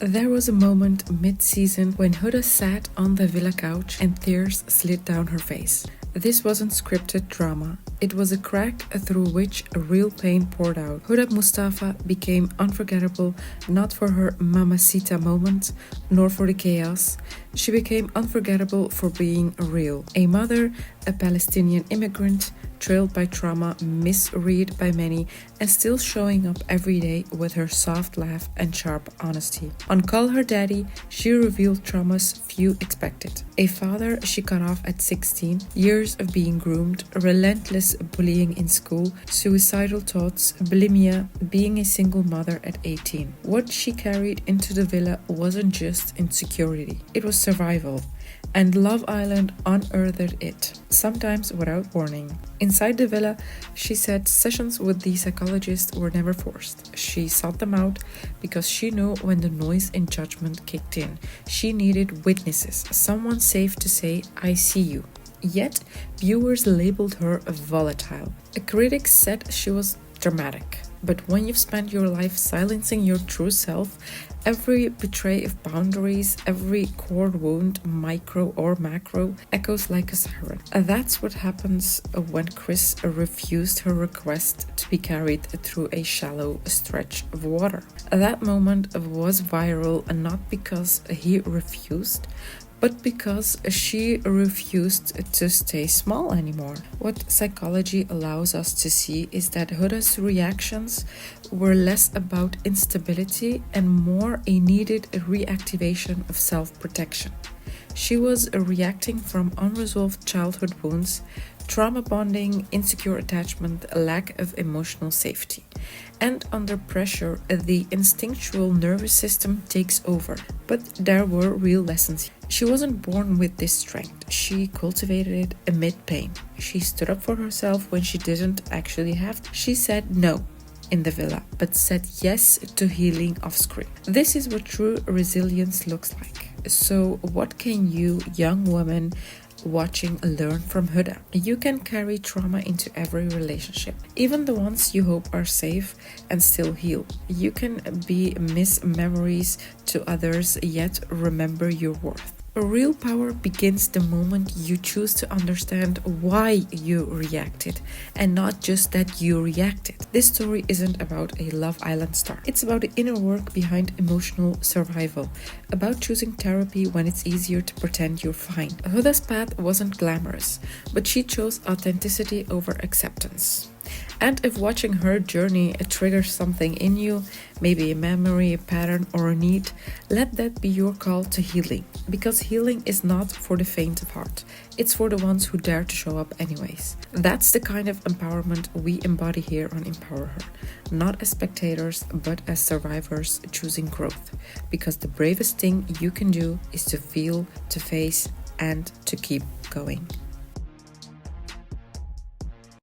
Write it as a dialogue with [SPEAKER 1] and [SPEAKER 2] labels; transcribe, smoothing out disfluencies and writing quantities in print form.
[SPEAKER 1] There was a moment mid-season when Huda sat on the villa couch and tears slid down her face. This wasn't scripted drama. It was a crack through which a real pain poured out. Huda Mustafa became unforgettable not for her mamacita moment, nor for the chaos. She became unforgettable for being real. A mother, a Palestinian immigrant, trailed by trauma, misread by many, and still showing up every day with her soft laugh and sharp honesty. On Call Her Daddy, she revealed traumas few expected. A father she cut off at 16, years of being groomed, relentless bullying in school, suicidal thoughts, bulimia, being a single mother at 18. What she carried into the villa wasn't just insecurity, it was survival. And Love Island unearthed it, sometimes without warning. Inside the villa, she said sessions with the psychologist were never forced. She sought them out because she knew when the noise and judgment kicked in. She needed witnesses, someone safe to say, "I see you." Yet, viewers labeled her volatile. Critics said she was dramatic. But when you've spent your life silencing your true self, every betray of boundaries, every core wound, micro or macro, echoes like a siren. That's what happens when Chris refused her request to be carried through a shallow stretch of water. That moment was viral, not because he refused, but because she refused to stay small anymore. What psychology allows us to see is that Huda's reactions were less about instability and more a needed reactivation of self-protection. She was reacting from unresolved childhood wounds, trauma bonding, insecure attachment, a lack of emotional safety. And under pressure, the instinctual nervous system takes over. But there were real lessons. She wasn't born with this strength. She cultivated it amid pain. She stood up for herself when she didn't actually have to. She said no in the villa, but said yes to healing off screen. This is what true resilience looks like. So what can you, young women watching, learn from Huda? You can carry trauma into every relationship, even the ones you hope are safe, and still heal. You can be miss memories to others, yet remember your worth. Real power begins the moment you choose to understand why you reacted and not just that you reacted. This story isn't about a Love Island star. It's about the inner work behind emotional survival, about choosing therapy when it's easier to pretend you're fine. Huda's path wasn't glamorous, but she chose authenticity over acceptance. And if watching her journey triggers something in you, maybe a memory, a pattern, or a need, let that be your call to healing. Because healing is not for the faint of heart. It's for the ones who dare to show up anyways. That's the kind of empowerment we embody here on Empower Her. Not as spectators, but as survivors choosing growth. Because the bravest thing you can do is to feel, to face, and to keep going.